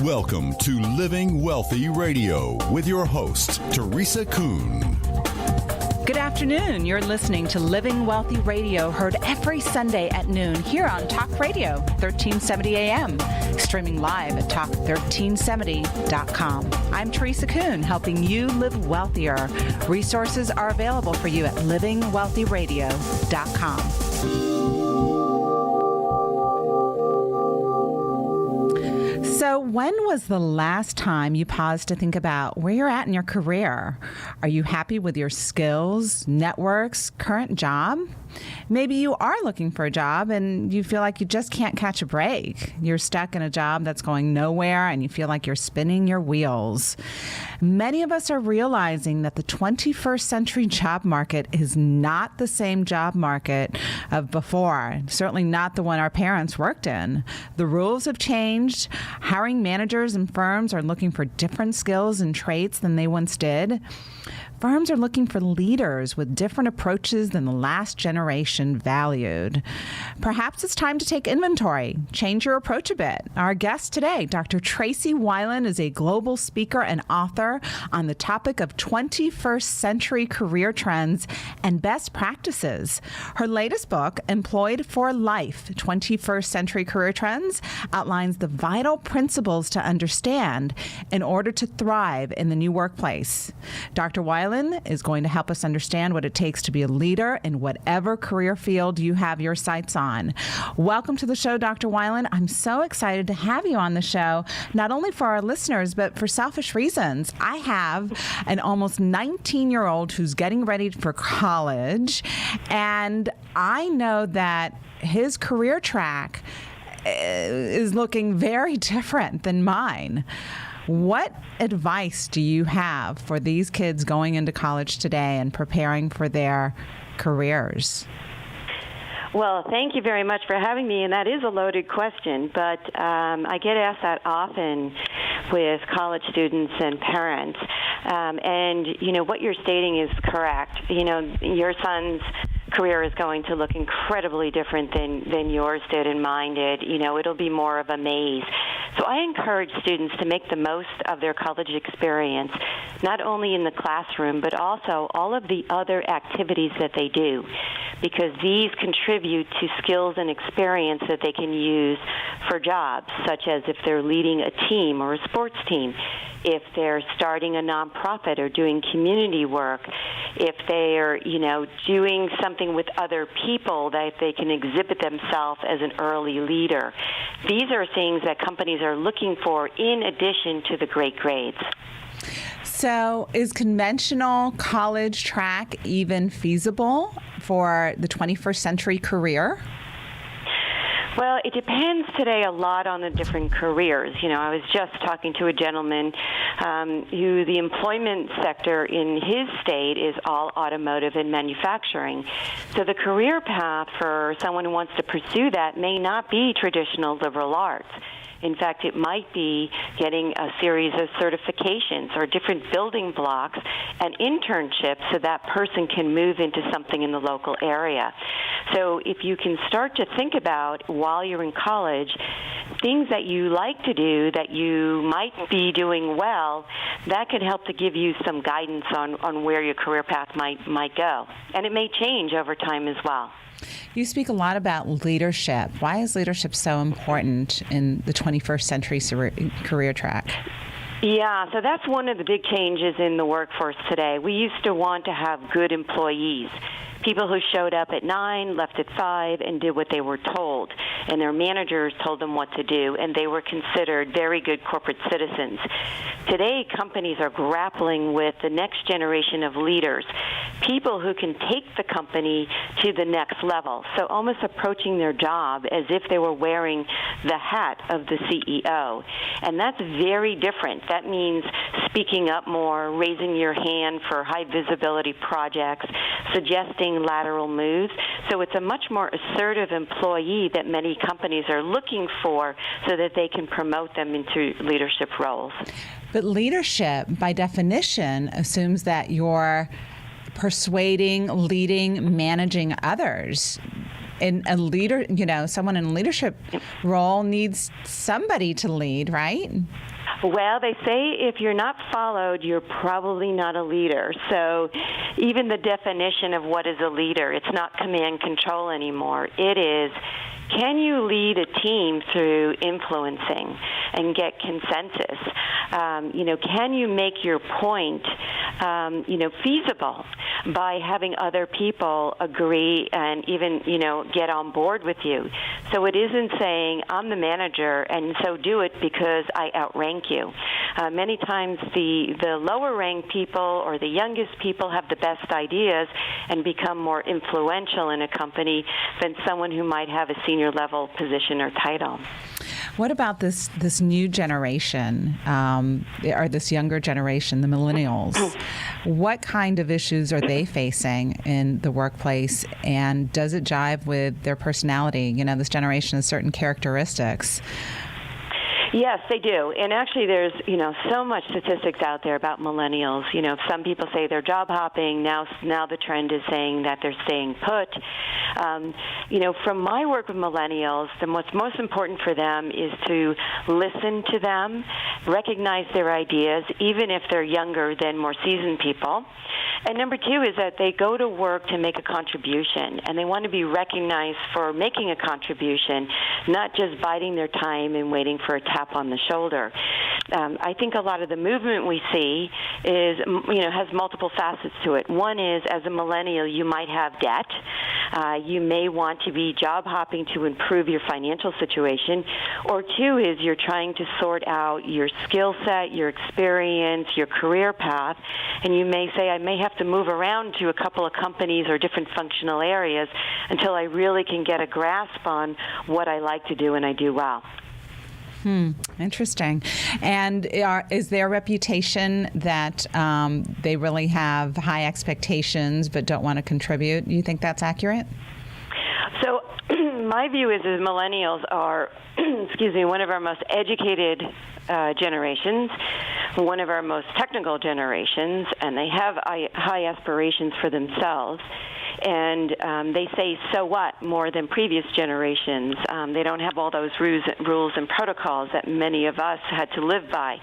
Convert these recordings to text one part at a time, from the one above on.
Welcome to Living Wealthy Radio with your host, Teresa Kuhn. Good afternoon. You're listening to Living Wealthy Radio, heard every Sunday at noon here on Talk Radio, 1370 AM, streaming live at talk1370.com. I'm Teresa Kuhn, helping you live wealthier. Resources are available for you at livingwealthyradio.com. So when was the last time you paused to think about where you're at in your career? Are you happy with your skills, networks, current job? Maybe you are looking for a job and you feel like you just can't catch a break. You're stuck in a job that's going nowhere and you feel like you're spinning your wheels. Many of us are realizing that the 21st century job market is not the same job market of before, certainly not the one our parents worked in. The rules have changed. Hiring managers and firms are looking for different skills and traits than they once did. Firms are looking for leaders with different approaches than the last generation valued. Perhaps it's time to take inventory, change your approach a bit. Our guest today, Dr. Tracey Wilen, is a global speaker and author on the topic of 21st century career trends and best practices. Her latest book, Employed for Life, 21st Century Career Trends, outlines the vital principles to understand in order to thrive in the new workplace. Dr. Wilen is going to help us understand what it takes to be a leader in whatever career field you have your sights on. Welcome to the show, Dr. Wilen. I'm so excited to have you on the show, not only for our listeners, but for selfish reasons. I have an almost 19-year-old who's getting ready for college, and I know that his career track is looking very different than mine. What advice do you have for these kids going into college today and preparing for their careers? Well, thank you very much for having me, and that is a loaded question, but I get asked that often with college students and parents. And, what you're stating is correct. Your son's career is going to look incredibly different than yours did and mine did. It'll be more of a maze. So I encourage students to make the most of their college experience, not only in the classroom, but also all of the other activities that they do, because these contribute to skills and experience that they can use for jobs, such as if they're leading a team or a sports team, if they're starting a nonprofit or doing community work, if they're, doing something with other people that they can exhibit themselves as an early leader. These are things that companies are looking for in addition to the great grades. So is conventional college track even feasible for the 21st century career? Well, it depends today a lot on the different careers. I was just talking to a gentleman who the employment sector in his state is all automotive and manufacturing. So the career path for someone who wants to pursue that may not be traditional liberal arts. In fact, it might be getting a series of certifications or different building blocks and internships so that person can move into something in the local area. So if you can start to think about, while you're in college, things that you like to do that you might be doing well, that could help to give you some guidance on where your career path might go. And it may change over time as well. You speak a lot about leadership. Why is leadership so important in the 21st century career track? Yeah, so that's one of the big changes in the workforce today. We used to want to have good employees, people who showed up at 9, left at 5, and did what they were told, and their managers told them what to do, and they were considered very good corporate citizens. Today, companies are grappling with the next generation of leaders, people who can take the company to the next level, so almost approaching their job as if they were wearing the hat of the CEO. And that's very different. That means speaking up more, raising your hand for high visibility projects, suggesting lateral moves. So it's a much more assertive employee that many companies are looking for so that they can promote them into leadership roles. But leadership, by definition, assumes that you're persuading, leading, managing others. in a leader, someone in a leadership role needs somebody to lead, right? Well, they say if you're not followed, you're probably not a leader. So even the definition of what is a leader, it's not command control anymore. It is, can you lead a team through influencing and get consensus? Can you make your point, feasible by having other people agree and even, get on board with you? So it isn't saying, I'm the manager, and so do it because I outrank you. Many times the lower ranked people or the youngest people have the best ideas and become more influential in a company than someone who might have a senior level position or title. What about this new generation, or this younger generation, the millennials? What kind of issues are they facing in the workplace, and does it jive with their personality? This generation has certain characteristics. Yes, they do. And actually there's, so much statistics out there about millennials. Some people say they're job hopping. Now the trend is saying that they're staying put. From my work with millennials, what's most important for them is to listen to them, recognize their ideas, even if they're younger than more seasoned people. And number two is that they go to work to make a contribution, and they want to be recognized for making a contribution, not just biding their time and waiting for a tap on the shoulder. I think a lot of the movement we see is, has multiple facets to it. One is, as a millennial, you might have debt. You may want to be job hopping to improve your financial situation. Or two is you're trying to sort out your skill set, your experience, your career path, and you may say, I may have to move around to a couple of companies or different functional areas until I really can get a grasp on what I like to do and I do well. Interesting. And is their reputation that they really have high expectations but don't want to contribute? You think that's accurate? So my view is millennials are, one of our most educated generations, one of our most technical generations, and they have high aspirations for themselves. And they say, so what, more than previous generations. They don't have all those rules and protocols that many of us had to live by.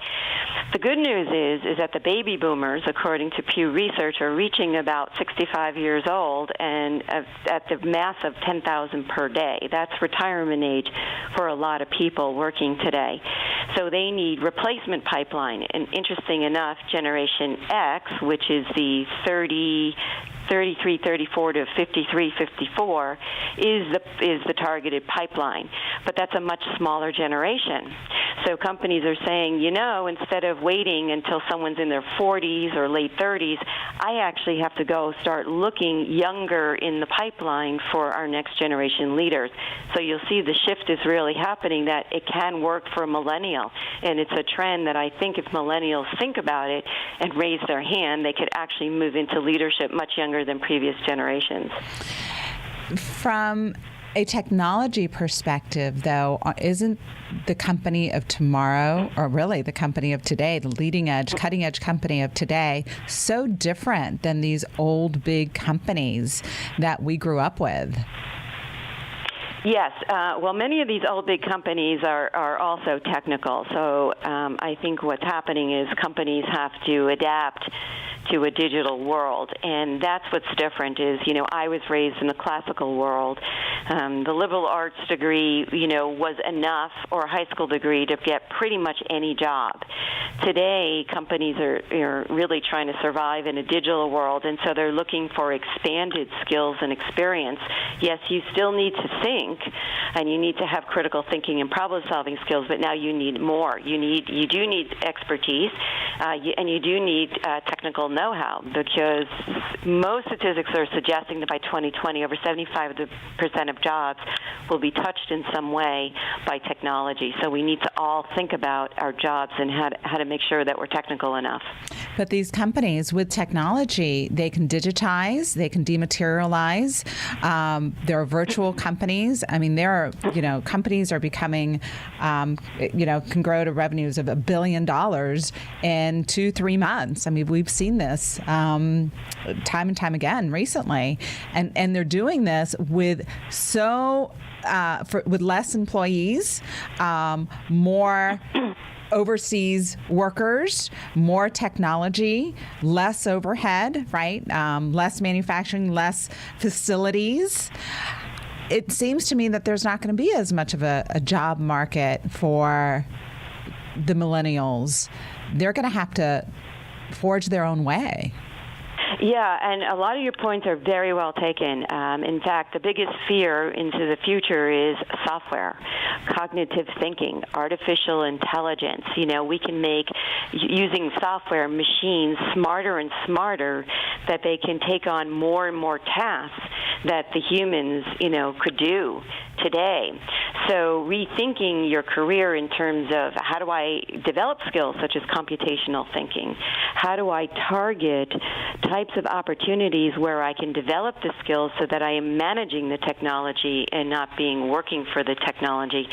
The good news is that the baby boomers, according to Pew Research, are reaching about 65 years old and at the mass of 10,000 per day. That's retirement age for a lot of people working today. So they need replacement pipeline. And interesting enough, Generation X, which is the 33, 34 to 53, 54 is the targeted pipeline. But that's a much smaller generation. So companies are saying, instead of waiting until someone's in their 40s or late 30s, I actually have to go start looking younger in the pipeline for our next generation leaders. So you'll see the shift is really happening, that it can work for a millennial. And it's a trend that I think if millennials think about it and raise their hand, they could actually move into leadership much younger than previous generations. From a technology perspective, though, isn't the company of tomorrow, or really the company of today, the leading edge, cutting edge company of today, so different than these old big companies that we grew up with? Yes. Well, many of these old big companies are also technical. So I think what's happening is companies have to adapt to a digital world, and that's what's different. Is I was raised in the classical world. The liberal arts degree, was enough, or a high school degree, to get pretty much any job. Today, companies are really trying to survive in a digital world, and so they're looking for expanded skills and experience. Yes, you still need to think, and you need to have critical thinking and problem-solving skills, but now you need more. You do need expertise, and you do need technical know-how, because most statistics are suggesting that by 2020, over 75% of jobs will be touched in some way by technology. So we need to all think about our jobs and how to make sure that we're technical enough. But these companies with technology, they can digitize, they can dematerialize. There are virtual companies. I mean, there are, companies are becoming, can grow to revenues of $1 billion in 2-3 months. I mean, we've seen this time and time again recently. And they're doing this with with less employees, more overseas workers, more technology, less overhead, right? Less manufacturing, less facilities. It seems to me that there's not going to be as much of a job market for the millennials. They're going to have to forge their own way. Yeah, and a lot of your points are very well taken. In fact, the biggest fear into the future is software, cognitive thinking, artificial intelligence. We can make, using software, machines smarter and smarter, that they can take on more and more tasks that the humans, could do today. So rethinking your career in terms of how do I develop skills such as computational thinking? How do I target types of opportunities where I can develop the skills so that I am managing the technology and not working for the technology?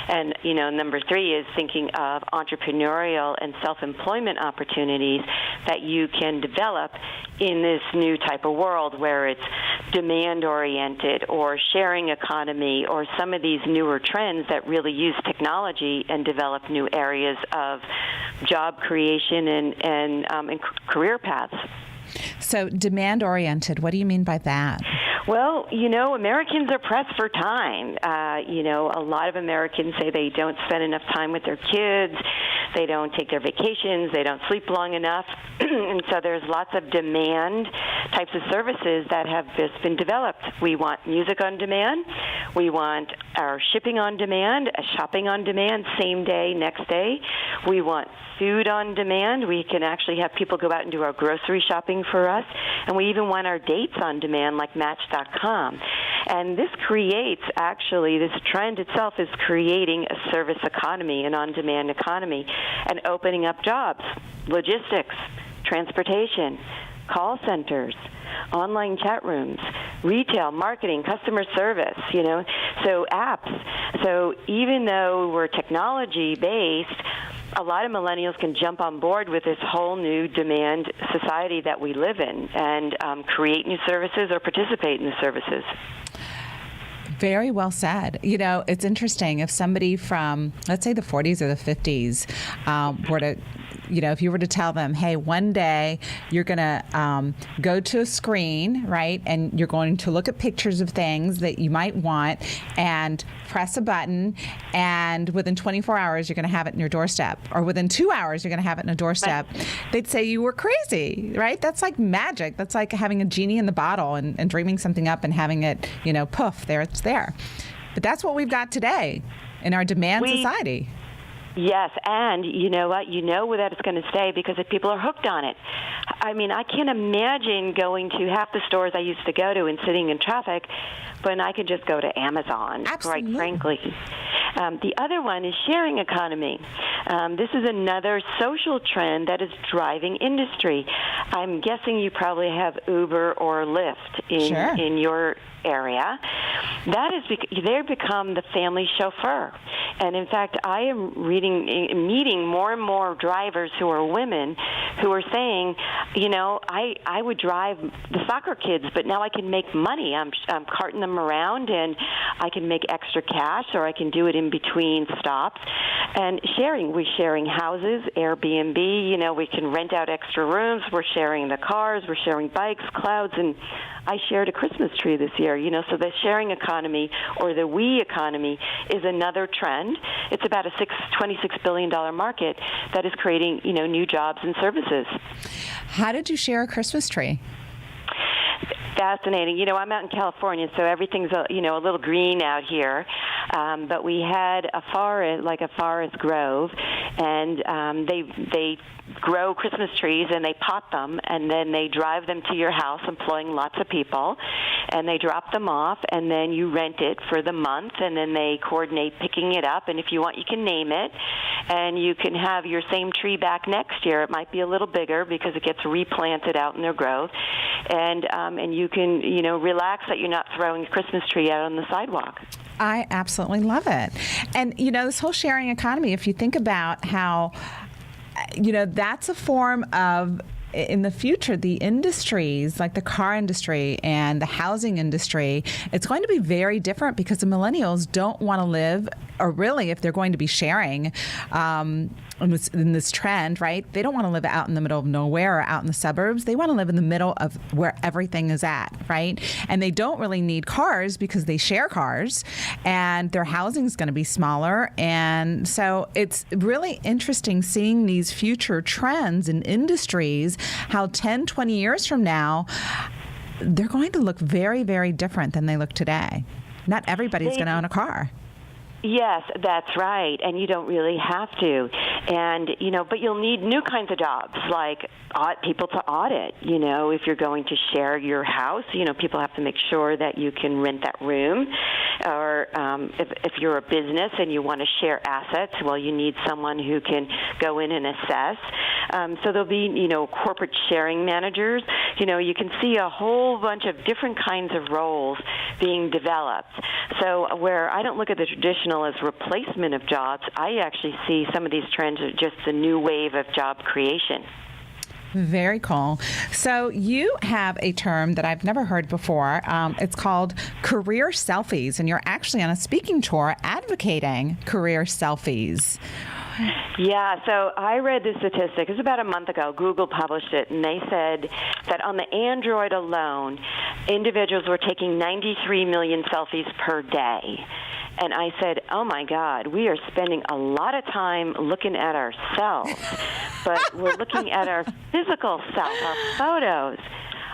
And, number 3 is thinking of entrepreneurial and self-employment opportunities that you can develop in this new type of world where it's demand-oriented or sharing economy or some of these newer trends that really use technology and develop new areas of job creation and career paths. So demand-oriented, what do you mean by that? Well, Americans are pressed for time. A lot of Americans say they don't spend enough time with their kids. They don't take their vacations. They don't sleep long enough. And so there's lots of demand types of services that have just been developed. We want music on demand. We want our shipping on demand, shopping on demand, same day, next day. We want food on demand. We can actually have people go out and do our grocery shopping for us. And we even want our dates on demand like Match.com. And this trend itself is creating a service economy, an on-demand economy, and opening up jobs, logistics, transportation, call centers, online chat rooms, retail, marketing, customer service, so apps. So even though we're technology-based, a lot of millennials can jump on board with this whole new demand society that we live in and create new services or participate in the services. Very well said. It's interesting if somebody from, let's say, the 40s or the 50s were to, if you were to tell them, hey, one day you're going to go to a screen, right, and you're going to look at pictures of things that you might want and press a button, and within 24 hours you're going to have it in your doorstep, or within 2 hours you're going to have it in a doorstep, they'd say you were crazy, right? That's like magic. That's like having a genie in the bottle and dreaming something up and having it, poof, there it's there. But that's what we've got today in our demand society. Yes, and you know what? You know that it's going to stay because if people are hooked on it. I mean, I can't imagine going to half the stores I used to go to and sitting in traffic, but I could just go to Amazon, Absolutely. quite frankly. The other one is sharing economy. This is another social trend that is driving industry. I'm guessing you probably have Uber or Lyft in your area. That is they've become the family chauffeur. And in fact, I am meeting more and more drivers who are women who are saying, I would drive the soccer kids, but now I can make money. I'm carting them around, and I can make extra cash, or I can do it in between stops. And we're sharing houses, Airbnb, we can rent out extra rooms. We're sharing the cars. We're sharing bikes, clouds, and I shared a Christmas tree this year, so the sharing economy or the we economy is another trend. It's about a $26 billion market that is creating, new jobs and services. How did you share a Christmas tree? Fascinating. I'm out in California, so everything's a little green out here. But we had a forest, like a forest grove, and they grow Christmas trees and they pot them, and then they drive them to your house, employing lots of people, and they drop them off, and then you rent it for the month, and then they coordinate picking it up, and if you want, you can name it, and you can have your same tree back next year. It might be a little bigger because it gets replanted out in their grove, and you can, relax that you're not throwing a Christmas tree out on the sidewalk. I absolutely love it. And, this whole sharing economy, if you think about how, that's a form of, in the future, the industries like the car industry and the housing industry, it's going to be very different because the millennials don't want to live, or really, if they're going to be sharing in this trend, right? They don't want to live out in the middle of nowhere or out in the suburbs. They want to live in the middle of where everything is at, right? And they don't really need cars because they share cars, and their housing is going to be smaller. And so it's really interesting seeing these future trends in industries, how 10, 20 years from now, they're going to look very, very different than they look today. Not everybody's going to own a car. Yes, that's right, and you don't really have to. And, but you'll need new kinds of jobs, like people to audit. If you're going to share your house, people have to make sure that you can rent that room. Or if you're a business and you want to share assets, well, you need someone who can go in and assess. So there'll be, corporate sharing managers. You can see a whole bunch of different kinds of roles being developed. So where I don't look at the traditional as replacement of jobs, I actually see some of these trends as just a new wave of job creation. Very cool. So you have a term that I've never heard before. It's called career selfies, and you're actually on a speaking tour advocating career selfies. Yeah, so I read this statistic. It was about a month ago. Google published it, and they said that on the Android alone, individuals were taking 93 million selfies per day. And I said, oh, my God, we are spending a lot of time looking at ourselves, but we're looking at our physical self, our photos.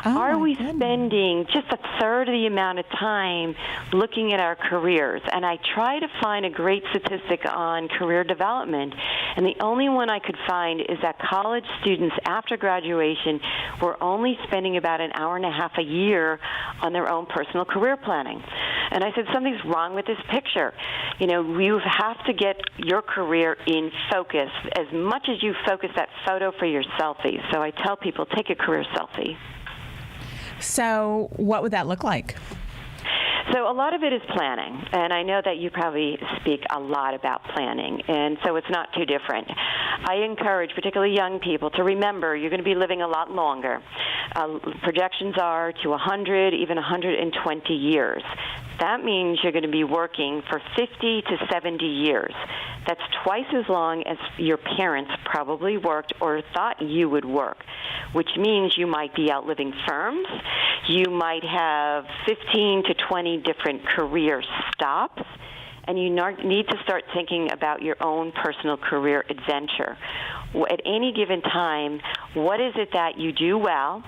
Are we spending just a third of the amount of time looking at our careers? And I try to find a great statistic on career development, and the only one I could find is that college students after graduation were only spending about an hour and a half a year on their own personal career planning. And I said, something's wrong with this picture. You have to get your career in focus as much as you focus that photo for your selfie. So I tell people, take a career selfie. So what would that look like? So a lot of it is planning, and I know that you probably speak a lot about planning, and so it's not too different. I encourage particularly young people to remember you're going to be living a lot longer. Projections are to 100, even 120 years. That means you're going to be working for 50 to 70 years. That's twice as long as your parents probably worked or thought you would work, which means you might be outliving firms. You might have 15 to 20 different career stops, and you need to start thinking about your own personal career adventure. At any given time, what is it that you do well,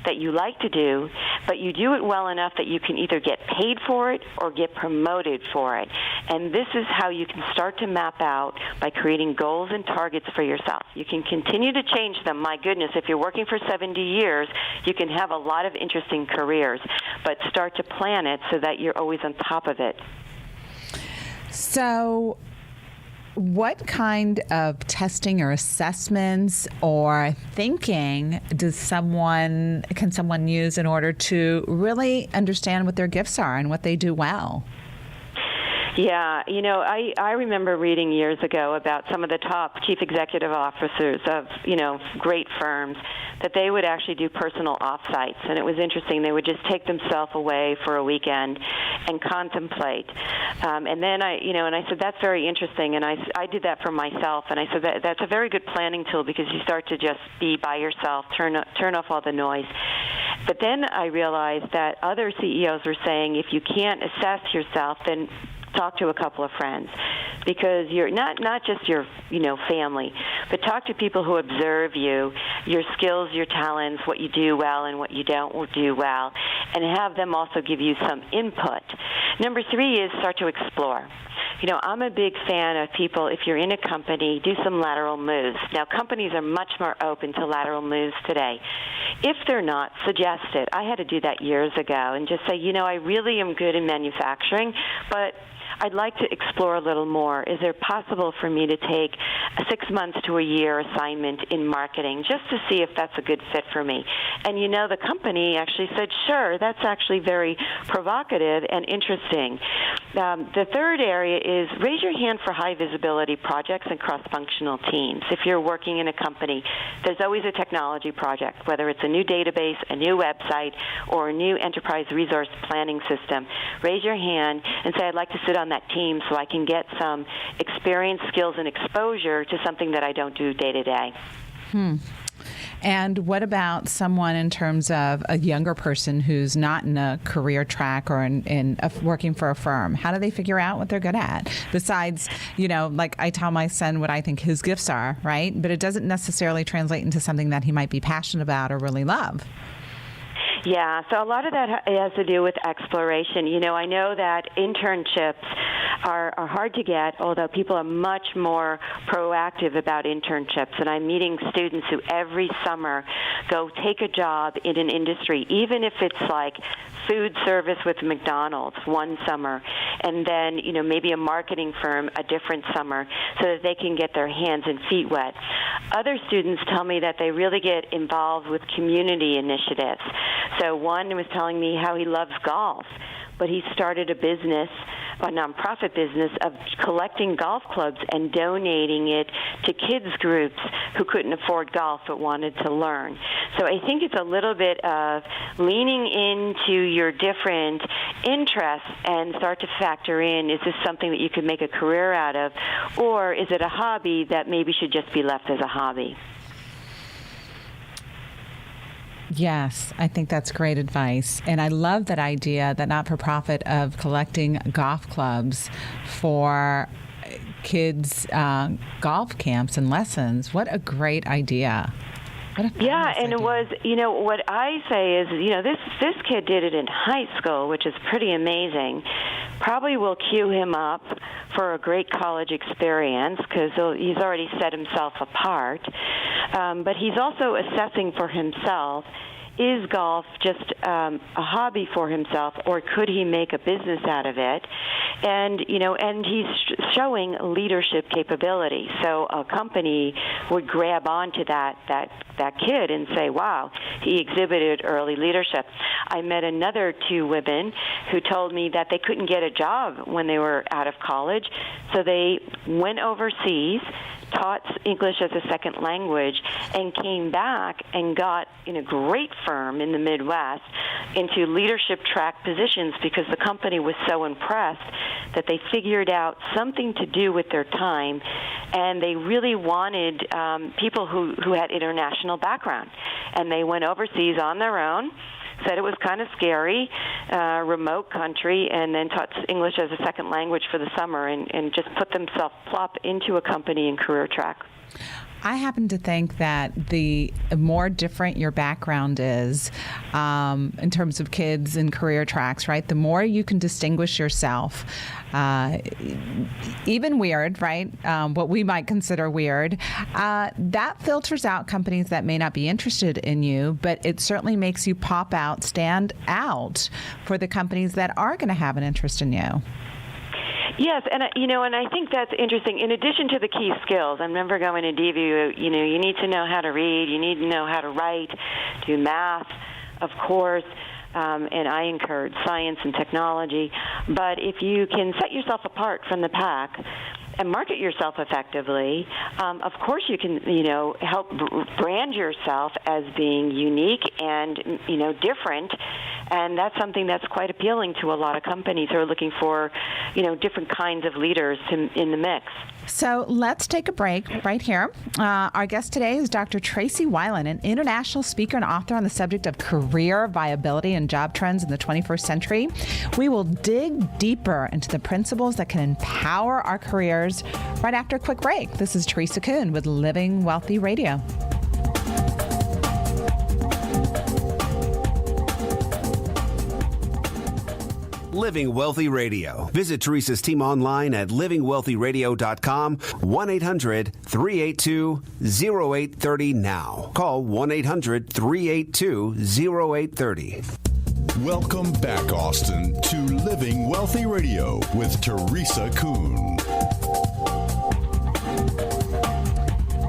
that you like to do, but you do it well enough that you can either get paid for it or get promoted for it. And this is how you can start to map out by creating goals and targets for yourself. You can continue to change them. My goodness, if you're working for 70 years, you can have a lot of interesting careers, but start to plan it so that you're always on top of it. So what kind of testing or assessments or thinking can someone use in order to really understand what their gifts are and what they do well? Yeah, I remember reading years ago about some of the top chief executive officers of, great firms, that they would actually do personal offsites. And it was interesting. They would just take themselves away for a weekend and contemplate. And then I said, that's very interesting. And I did that for myself. And I said, that's a very good planning tool because you start to just be by yourself, turn off all the noise. But then I realized that other CEOs were saying, if you can't assess yourself, then talk to a couple of friends, because you're not just your family, but talk to people who observe you, your skills, your talents, what you do well and what you don't do well, and have them also give you some input. Number 3 is start to explore. I'm a big fan of people, if you're in a company, do some lateral moves. Now, companies are much more open to lateral moves today. If they're not, suggest it. I had to do that years ago and just say, I really am good in manufacturing, but I'd like to explore a little more. Is it possible for me to take a 6 months to a year assignment in marketing just to see if that's a good fit for me? And the company actually said, sure, that's actually very provocative and interesting. The third area is raise your hand for high visibility projects and cross-functional teams. If you're working in a company, there's always a technology project, whether it's a new database, a new website, or a new enterprise resource planning system. Raise your hand and say, I'd like to sit on that team so I can get some experience, skills, and exposure to something that I don't do day to day. And what about someone in terms of a younger person who's not in a career track or in working for a firm? How do they figure out what they're good at? Besides, like I tell my son what I think his gifts are, right? But it doesn't necessarily translate into something that he might be passionate about or really love. Yeah, so a lot of that has to do with exploration. I know that internships are hard to get, although people are much more proactive about internships. And I'm meeting students who every summer go take a job in an industry, even if it's like food service with McDonald's one summer, and then, maybe a marketing firm a different summer, so that they can get their hands and feet wet. Other students tell me that they really get involved with community initiatives. So one was telling me how he loves golf, but he started a nonprofit business of collecting golf clubs and donating it to kids groups who couldn't afford golf but wanted to learn. So I think it's a little bit of leaning into your different interests and start to factor in, is this something that you could make a career out of, or is it a hobby that maybe should just be left as a hobby? Yes, I think that's great advice. And I love that idea, that not-for-profit, of collecting golf clubs for kids' golf camps and lessons. What a great idea. Yeah, and it was, what I say is, this kid did it in high school, which is pretty amazing. Probably will cue him up for a great college experience because he's already set himself apart. But he's also assessing for himself, is golf just a hobby for himself, or could he make a business out of it? And and he's showing leadership capability. So a company would grab onto that kid and say, wow, he exhibited early leadership. I met another 2 women who told me that they couldn't get a job when they were out of college, so they went overseas, taught English as a second language, and came back and got in a great firm in the Midwest into leadership track positions because the company was so impressed that they figured out something to do with their time, and they really wanted people who had international background. And they went overseas on their own, said it was kind of scary, remote country, and then taught English as a second language for the summer and just put themselves plop into a company and career track. I happen to think that the more different your background is in terms of kids and career tracks, right, the more you can distinguish yourself. Even weird, right, what we might consider weird, that filters out companies that may not be interested in you, but it certainly makes you pop out, stand out for the companies that are going to have an interest in you. Yes, and I think that's interesting. In addition to the key skills, I remember going to DVU, you need to know how to read, you need to know how to write, do math, of course, and I encourage science and technology. But if you can set yourself apart from the pack and market yourself effectively, of course you can, help brand yourself as being unique and, different. And that's something that's quite appealing to a lot of companies who are looking for, different kinds of leaders in the mix. So let's take a break right here. Our guest today is Dr. Tracey Wilen, an international speaker and author on the subject of career viability and job trends in the 21st century. We will dig deeper into the principles that can empower our careers right after a quick break. This is Teresa Kuhn with Living Wealthy Radio. Living Wealthy Radio. Visit Teresa's team online at livingwealthyradio.com, 1-800-382-0830 now. Call 1-800-382-0830. Welcome back, Austin, to Living Wealthy Radio with Teresa Kuhn.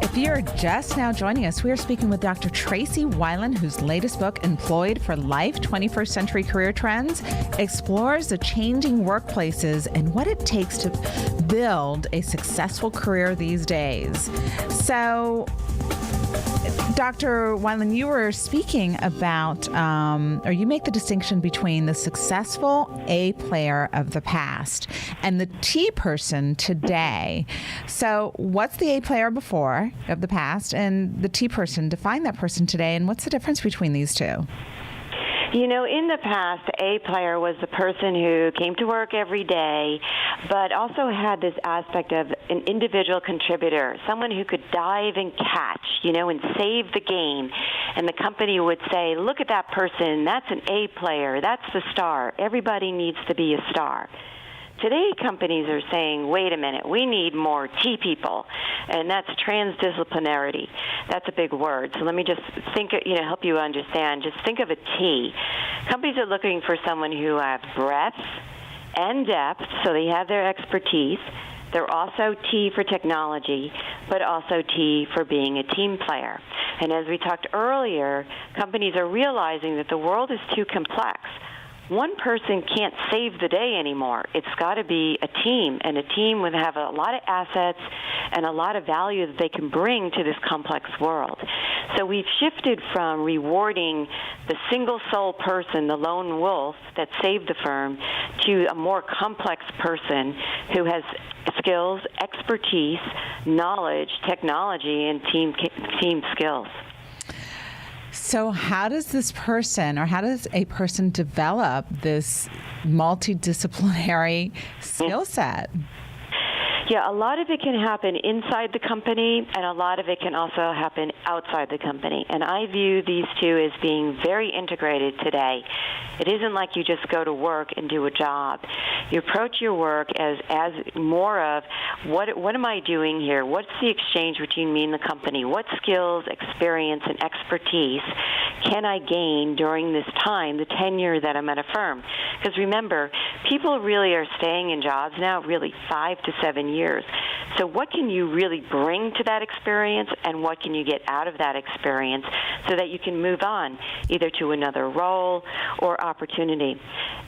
If you're just now joining us, we are speaking with Dr. Tracey Wilen, whose latest book, Employed for Life, 21st Century Career Trends, explores the changing workplaces and what it takes to build a successful career these days. So, Dr. Wilen, you were speaking about, or you make the distinction between the successful A player of the past and the T person today. So what's the A player before of the past and the T person? Define that person today, and what's the difference between these two? You know, in the past, A player was the person who came to work every day, but also had this aspect of an individual contributor, someone who could dive and catch, and save the game. And the company would say, look at that person, that's an A player, that's the star. Everybody needs to be a star. Today, companies are saying, wait a minute, we need more T people, and that's transdisciplinarity. That's a big word. So let me just help you understand. Just think of a T. Companies are looking for someone who has breadth and depth, so they have their expertise. They're also T for technology, but also T for being a team player. And as we talked earlier, companies are realizing that the world is too complex. One person can't save the day anymore. It's got to be a team, and a team would have a lot of assets and a lot of value that they can bring to this complex world. So we've shifted from rewarding the single soul person, the lone wolf that saved the firm, to a more complex person who has skills, expertise, knowledge, technology, and team skills. So how does this person, or how does a person develop this multidisciplinary skill set? Yeah, a lot of it can happen inside the company, and a lot of it can also happen outside the company. And I view these two as being very integrated today. It isn't like you just go to work and do a job. You approach your work as more of, what am I doing here? What's the exchange between me and the company? What skills, experience, and expertise can I gain during this time, the tenure that I'm at a firm? Because remember, people really are staying in jobs now really 5 to 7 years. So what can you really bring to that experience, and what can you get out of that experience so that you can move on either to another role or opportunity?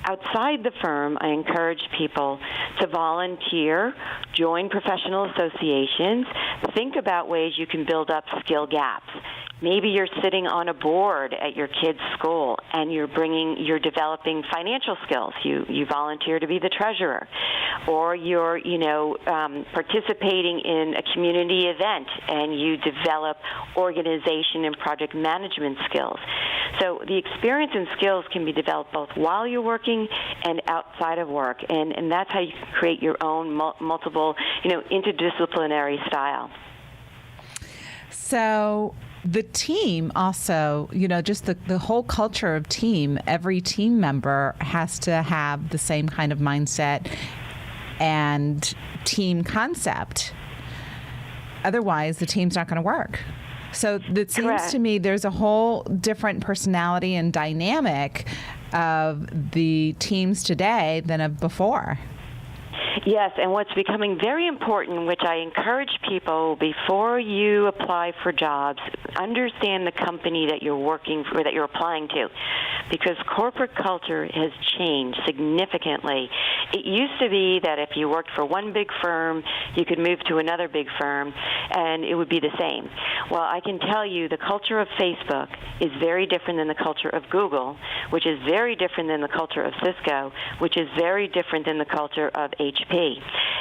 Outside the firm, I encourage people to volunteer, join professional associations, think about ways you can build up skill gaps. Maybe you're sitting on a board at your kid's school and you're developing financial skills. You volunteer to be the treasurer, or you're participating in a community event and you develop organization and project management skills. So the experience and skills can be developed both while you're working and outside of work, and that's how you can create your own multiple, interdisciplinary style. So the team also, just the whole culture of team, every team member has to have the same kind of mindset and team concept. Otherwise, the team's not going to work. So it seems Correct. to me there's a whole different personality and dynamic of the teams today than of before. Yes, and what's becoming very important, which I encourage people before you apply for jobs, understand the company that you're working for, that you're applying to, because corporate culture has changed significantly. It used to be that if you worked for one big firm, you could move to another big firm, and it would be the same. Well, I can tell you the culture of Facebook is very different than the culture of Google, which is very different than the culture of Cisco, which is very different than the culture of HP.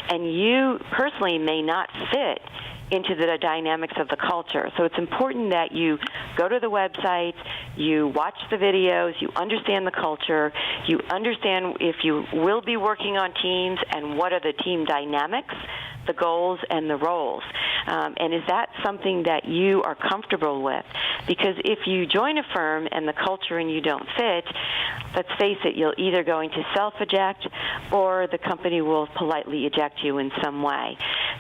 And you personally may not fit into the dynamics of the culture. So it's important that you go to the websites, you watch the videos, you understand the culture, you understand if you will be working on teams and what are the team dynamics, the goals, and the roles. And is that something that you are comfortable with? Because if you join a firm and the culture and you don't fit, let's face it, you're either going to self-eject or the company will politely eject you in some way.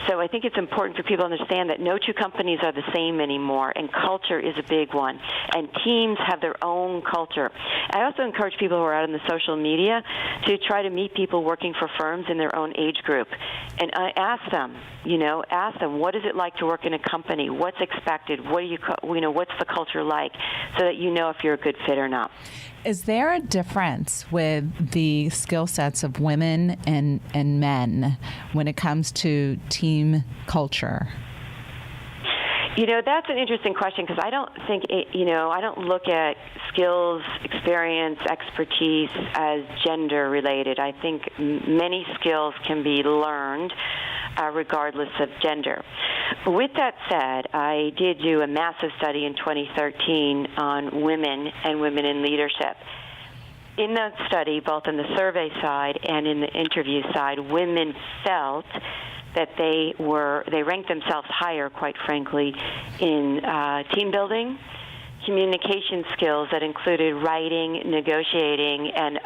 So I think it's important for people to understand that no two companies are the same anymore, and culture is a big one. And teams have their own culture. I also encourage people who are out in the social media to try to meet people working for firms in their own age group. And I ask them, what is it like to work in a company? What's expected? What's the culture like? So that you know if you're a good fit or not. Is there a difference with the skill sets of women and men when it comes to team culture? That's an interesting question because I don't think I don't look at skills, experience, expertise as gender related. I think many skills can be learned regardless of gender. With that said, I did do a massive study in 2013 on women and women in leadership. In that study, both on the survey side and in the interview side, women felt that they ranked themselves higher, quite frankly, in team building, communication skills that included writing, negotiating, and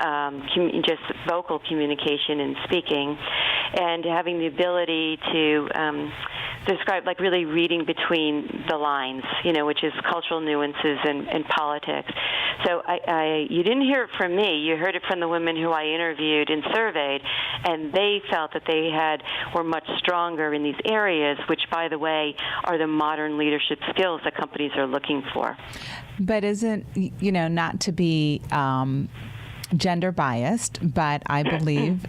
just vocal communication and speaking, and having the ability to describe, like really reading between the lines, which is cultural nuances and politics. So you didn't hear it from me. You heard it from the women who I interviewed and surveyed, and they felt that they were much stronger in these areas, which, by the way, are the modern leadership skills that companies are looking for. But isn't, not to be gender biased, but I believe,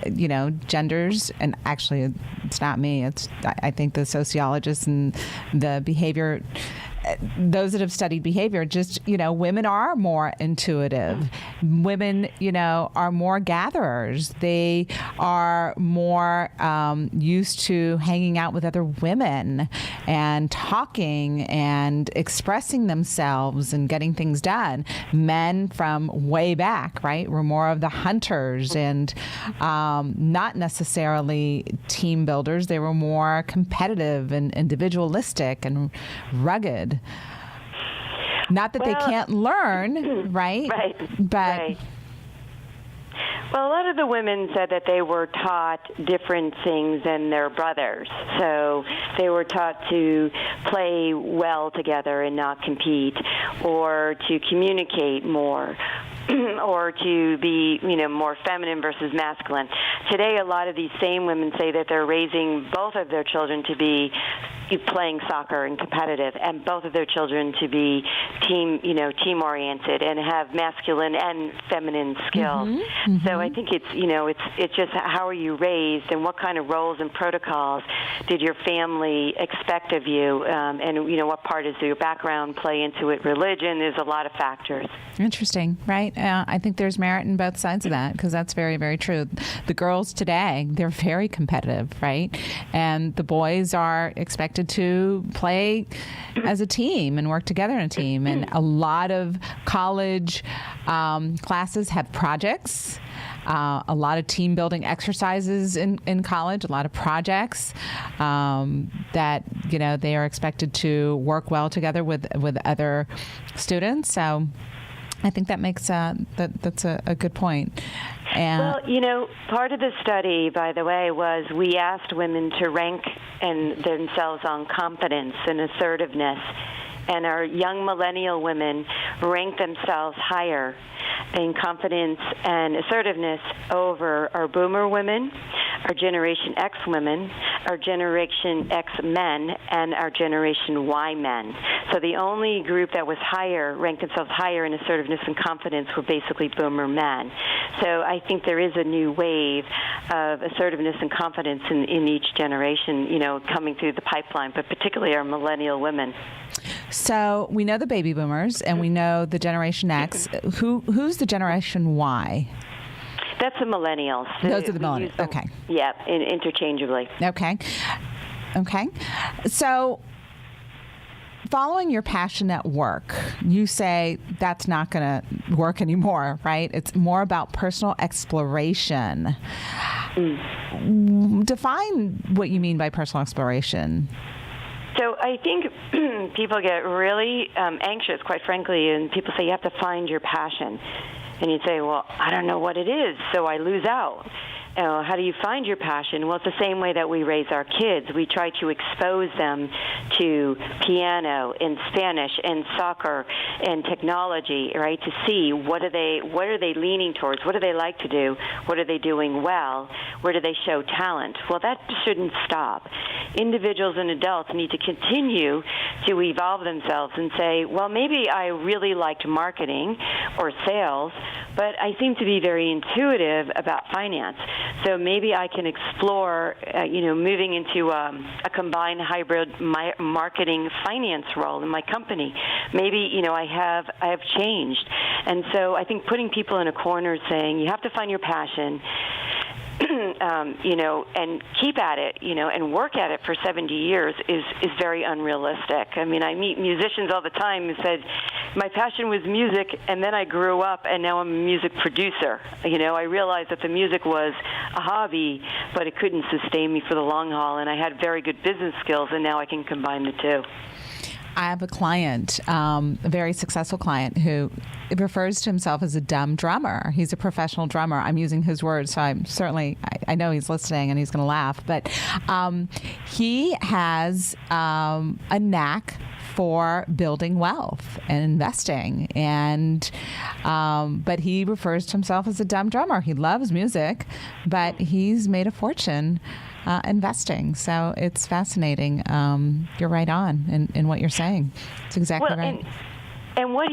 genders, and actually it's not me, I think the sociologists and the behavior, those that have studied behavior, just, women are more intuitive. Women, are more gatherers. They are more used to hanging out with other women and talking and expressing themselves and getting things done. Men from way back, right, were more of the hunters and not necessarily team builders. They were more competitive and individualistic and rugged. Not that they can't learn, right? Right. But right. Well, a lot of the women said that they were taught different things than their brothers. So they were taught to play well together and not compete, or to communicate more, or to be, more feminine versus masculine. Today, a lot of these same women say that they're raising both of their children to be playing soccer and competitive, and both of their children to be team-oriented and have masculine and feminine skills. Mm-hmm. Mm-hmm. So I think it's just how are you raised and what kind of roles and protocols did your family expect of you, and what part does your background play into it? Religion, there's a lot of factors. Interesting, right? I think there's merit in both sides of that, because that's very, very true. The girls today, they're very competitive, right? And the boys are expected to play as a team and work together in a team. And a lot of college classes have projects. A lot of team building exercises in college, a lot of projects that, they are expected to work well together with other students. So I think that makes that's a good point. Well, part of the study, by the way, was we asked women to rank themselves on confidence and assertiveness. And our young millennial women rank themselves higher in confidence and assertiveness over our boomer women, our Generation X women, our Generation X men, and our Generation Y men. So the only group that was ranked themselves higher in assertiveness and confidence were basically boomer men. So I think there is a new wave of assertiveness and confidence in each generation, coming through the pipeline, but particularly our millennial women. So we know the baby boomers and we know the Generation X. Who's the Generation Y? That's the millennials. Those are the millennials. Okay. Yeah, interchangeably. Okay. So following your passion at work, you say that's not going to work anymore, right? It's more about personal exploration. Define what you mean by personal exploration. So I think people get really anxious, quite frankly, and people say you have to find your passion. And you say, well, I don't know what it is, so I lose out. How do you find your passion? Well, it's the same way that we raise our kids. We try to expose them to piano and Spanish and soccer and technology, right, to see what are they leaning towards, what do they like to do, what are they doing well, where do they show talent. Well, that shouldn't stop. Individuals and adults need to continue to evolve themselves and say, well, maybe I really liked marketing or sales, but I seem to be very intuitive about finance. So maybe I can explore, moving into a combined hybrid marketing finance role in my company. Maybe, I have changed. And so I think putting people in a corner saying you have to find your passion, and keep at it, and work at it for 70 years is very unrealistic. I mean, I meet musicians all the time who said, my passion was music, and then I grew up, and now I'm a music producer. I realized that the music was a hobby, but it couldn't sustain me for the long haul, and I had very good business skills, and now I can combine the two. I have a client, a very successful client, who refers to himself as a dumb drummer. He's a professional drummer. I'm using his words, so I know he's listening and he's going to laugh. But he has a knack for building wealth and investing, and but he refers to himself as a dumb drummer. He loves music, but he's made a fortune investing. So it's fascinating. You're right on in what you're saying. It's exactly right. And what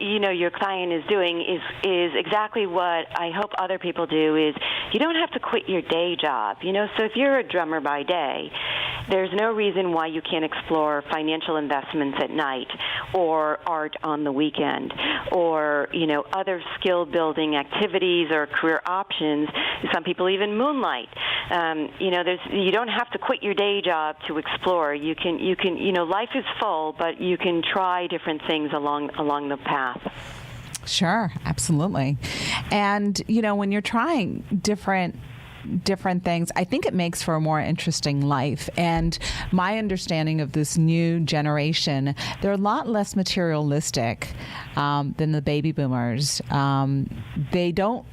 your client is doing is exactly what I hope other people do. Is you don't have to quit your day job. So if you're a drummer by day, there's no reason why you can't explore financial investments at night, or art on the weekend, or other skill building activities or career options. Some people even moonlight. You don't have to quit your day job to explore. You can life is full, but you can try different things along the path. Sure, absolutely. And when you're trying different things, I think it makes for a more interesting life. And my understanding of this new generation, they're a lot less materialistic than the baby boomers. They don't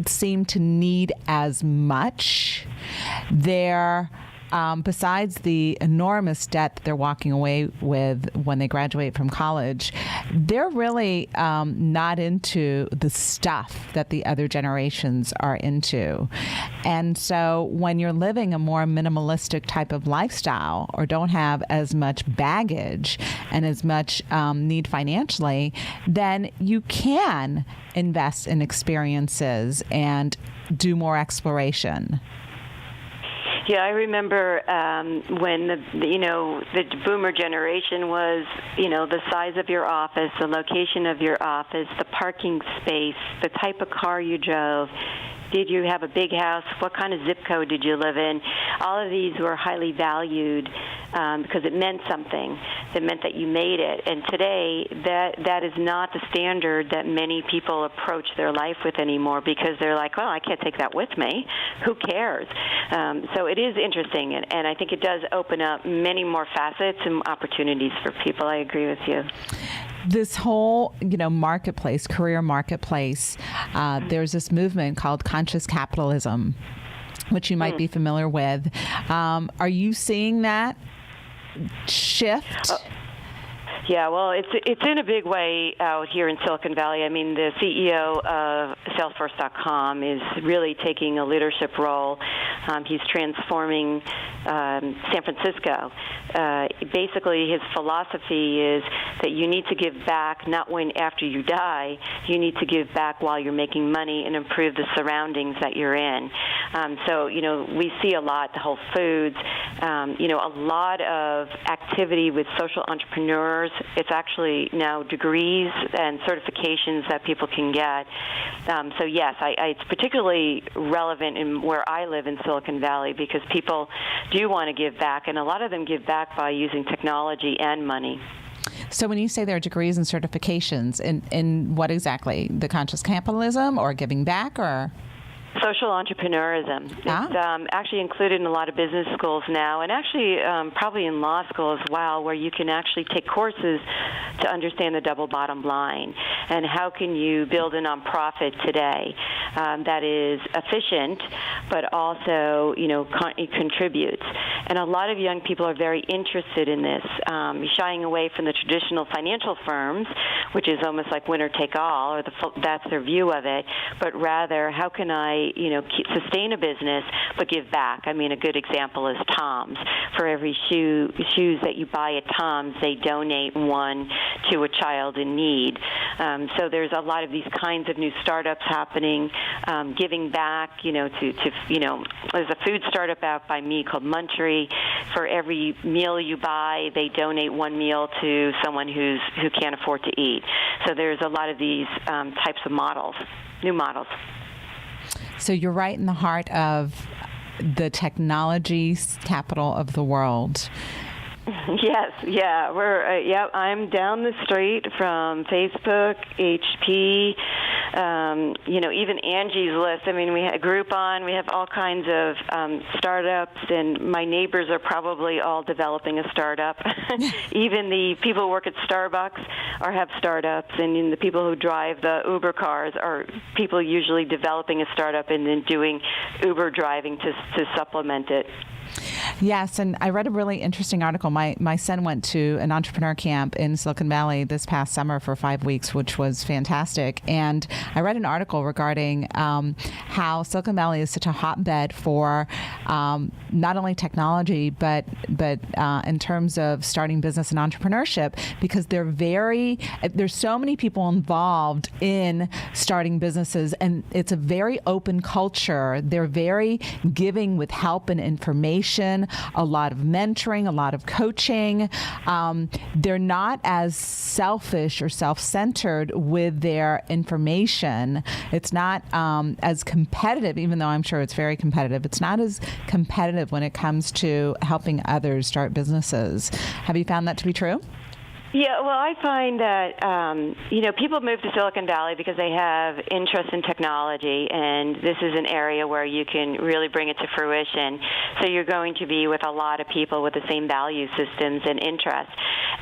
seem to need as much. They're besides the enormous debt that they're walking away with when they graduate from college, they're really not into the stuff that the other generations are into. And so when you're living a more minimalistic type of lifestyle, or don't have as much baggage and as much need financially, then you can invest in experiences and do more exploration. Yeah, I remember when the boomer generation was, the size of your office, the location of your office, the parking space, the type of car you drove. Did you have a big house? What kind of zip code did you live in? All of these were highly valued because it meant something. It meant that you made it. And today, that is not the standard that many people approach their life with anymore, because they're like, well, I can't take that with me. Who cares? So it is interesting, and I think it does open up many more facets and opportunities for people. I agree with you. This whole, marketplace, career marketplace, there's this movement called conscious capitalism, which you might be familiar with. Are you seeing that shift? Yeah, well, it's in a big way out here in Silicon Valley. I mean, the CEO of Salesforce.com is really taking a leadership role. He's transforming San Francisco. Basically, his philosophy is that you need to give back not after you die. You need to give back while you're making money and improve the surroundings that you're in. So, we see a lot, the Whole Foods, a lot of activity with social entrepreneurs. It's actually now degrees and certifications that people can get. So yes, it's particularly relevant in where I live in Silicon Valley, because people do want to give back, and a lot of them give back by using technology and money. So when you say there are degrees and certifications, in what exactly? The conscious capitalism or giving back, or? Social entrepreneurism. It's actually included in a lot of business schools now, and actually probably in law school as well, where you can actually take courses to understand the double bottom line and how can you build a nonprofit today that is efficient, but also it contributes. And a lot of young people are very interested in this, shying away from the traditional financial firms, which is almost like winner take all, or that's their view of it, but rather how can I sustain a business but give back. I mean, a good example is Tom's. For every shoes that you buy at Tom's, they donate one to a child in need. So there's a lot of these kinds of new startups happening, giving back. There's a food startup out by me called Munchery. For every meal you buy, they donate one meal to someone who can't afford to eat. So there's a lot of these types of models, new models. So you're right in the heart of the technology capital of the world. Yes, yeah, I'm down the street from Facebook, HP, even Angie's List. I mean, we have Groupon. We have all kinds of startups, and my neighbors are probably all developing a startup. Even the people who work at Starbucks have startups, and the people who drive the Uber cars are people usually developing a startup and then doing Uber driving to supplement it. Yes, and I read a really interesting article. My son went to an entrepreneur camp in Silicon Valley this past summer for 5 weeks, which was fantastic. And I read an article regarding how Silicon Valley is such a hotbed for not only technology, but in terms of starting business and entrepreneurship, because there's so many people involved in starting businesses, and it's a very open culture. They're very giving with help and information. A lot of mentoring, a lot of coaching. They're not as selfish or self-centered with their information. It's not as competitive, even though I'm sure it's very competitive. It's not as competitive when it comes to helping others start businesses. Have you found that to be true? Yeah, well, I find that, people move to Silicon Valley because they have interest in technology, and this is an area where you can really bring it to fruition. So you're going to be with a lot of people with the same value systems and interests.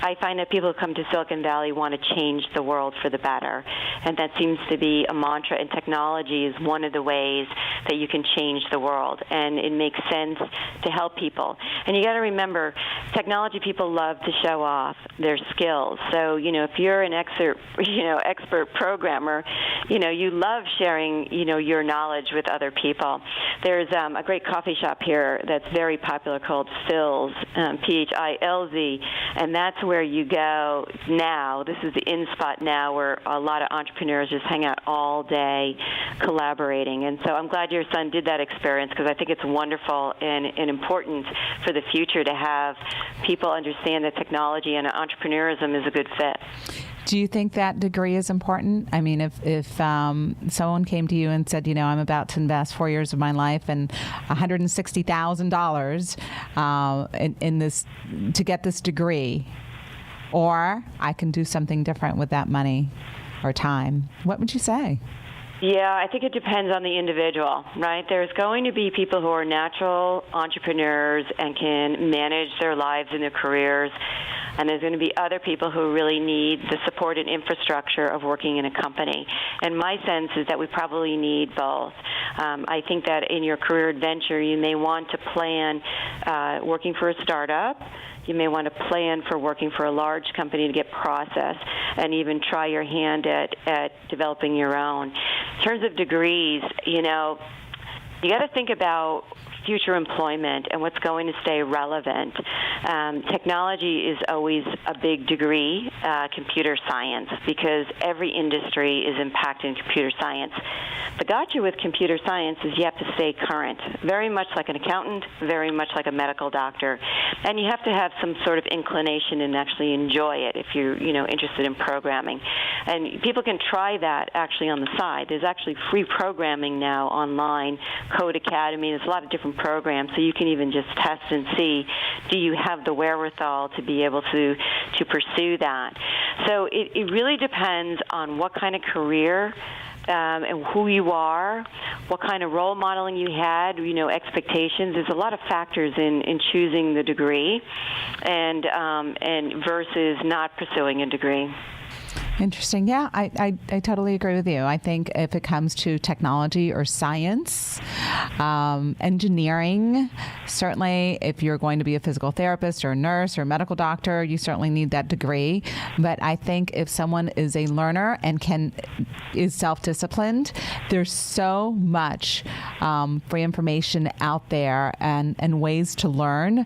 I find that people who come to Silicon Valley want to change the world for the better, and that seems to be a mantra, and technology is one of the ways that you can change the world, and it makes sense to help people. And you got to remember, technology people love to show off their skills. So, if you're an expert programmer, you love sharing, your knowledge with other people. There's a great coffee shop here that's very popular called Philz, Philz, and that's where you go now. This is the in spot now where a lot of entrepreneurs just hang out all day collaborating. And so I'm glad your son did that experience, because I think it's wonderful and important for the future to have people understand that technology and entrepreneurism is a good fit. Do you think that degree is important? I mean, if someone came to you and said, I'm about to invest 4 years of my life and $160,000 in this to get this degree, or I can do something different with that money or time, what would you say? Yeah, I think it depends on the individual, right? There's going to be people who are natural entrepreneurs and can manage their lives and their careers, and there's going to be other people who really need the support and infrastructure of working in a company. And my sense is that we probably need both. I think that in your career adventure, you may want to plan working for a startup. You may want to plan for working for a large company to get process, and even try your hand at developing your own. In terms of degrees, you got to think about future employment and what's going to stay relevant. Technology is always a big degree, computer science, because every industry is impacting computer science. The gotcha with computer science is you have to stay current, very much like an accountant, very much like a medical doctor. And you have to have some sort of inclination and actually enjoy it if you're, interested in programming. And people can try that actually on the side. There's actually free programming now online, Code Academy. There's a lot of different programs, so you can even just test and see, do you have the wherewithal to be able to pursue that? So it really depends on what kind of career and who you are, what kind of role modeling you had, expectations. There's a lot of factors in choosing the degree, and versus not pursuing a degree. Interesting. Yeah, I totally agree with you. I think if it comes to technology or science, engineering, certainly if you're going to be a physical therapist or a nurse or a medical doctor, you certainly need that degree. But I think if someone is a learner and is self-disciplined, there's so much free information out there and ways to learn.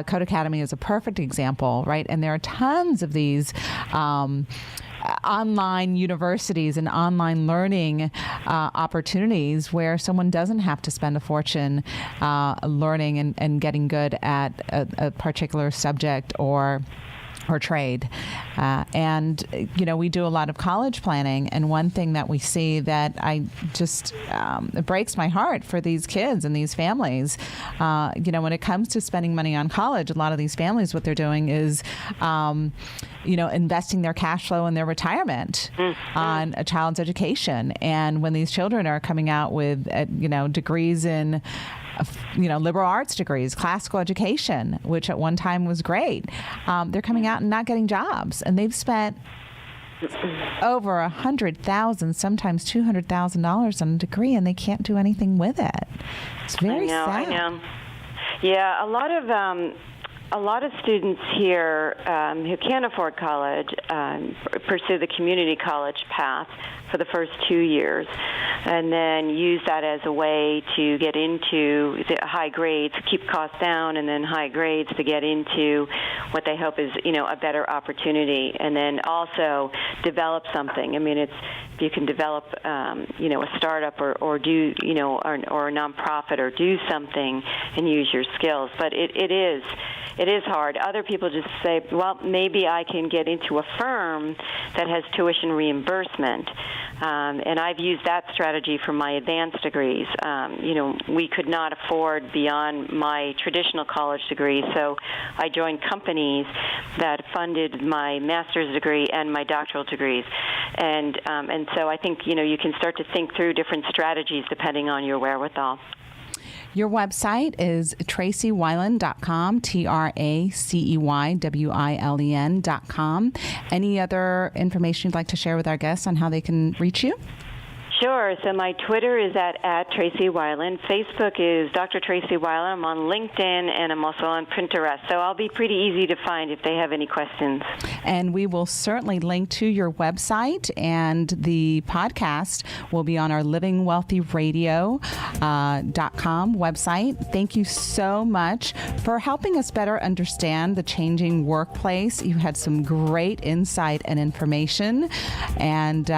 Code Academy is a perfect example, right? And there are tons of these online universities and online learning opportunities where someone doesn't have to spend a fortune learning and getting good at a particular subject or trade. And we do a lot of college planning, and one thing that we see that I just it breaks my heart for these kids and these families. When it comes to spending money on college, a lot of these families, what they're doing is investing their cash flow in their retirement on a child's education. And when these children are coming out with degrees in liberal arts degrees, classical education, which at one time was great, they're coming out and not getting jobs, and they've spent over $100,000, sometimes $200,000 on a degree, and they can't do anything with it. It's very sad. I know. Yeah, a lot of students here who can't afford college pursue the community college path for the first 2 years, and then use that as a way to get into the high grades, keep costs down, and then high grades to get into what they hope is, a better opportunity, and then also develop something. I mean, if you can develop, a startup or do, or a nonprofit or do something and use your skills, but it is hard. Other people just say, well, maybe I can get into a firm that has tuition reimbursement. And I've used that strategy for my advanced degrees. We could not afford beyond my traditional college degree, so I joined companies that funded my master's degree and my doctoral degrees. And so I think, you can start to think through different strategies depending on your wherewithal. Your website is TraceyWilen.com, TraceyWilen.com. Any other information you'd like to share with our guests on how they can reach you? Sure. So my Twitter is at Tracey Wilen. Facebook is Dr. Tracey Wilen. I'm on LinkedIn, and I'm also on Pinterest. So I'll be pretty easy to find if they have any questions. And we will certainly link to your website, and the podcast will be on our livingwealthyradio.com website. Thank you so much for helping us better understand the changing workplace. You had some great insight and information, and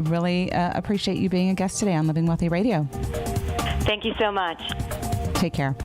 really appreciate you being a guest today on Living Wealthy Radio. Thank you so much. Take care.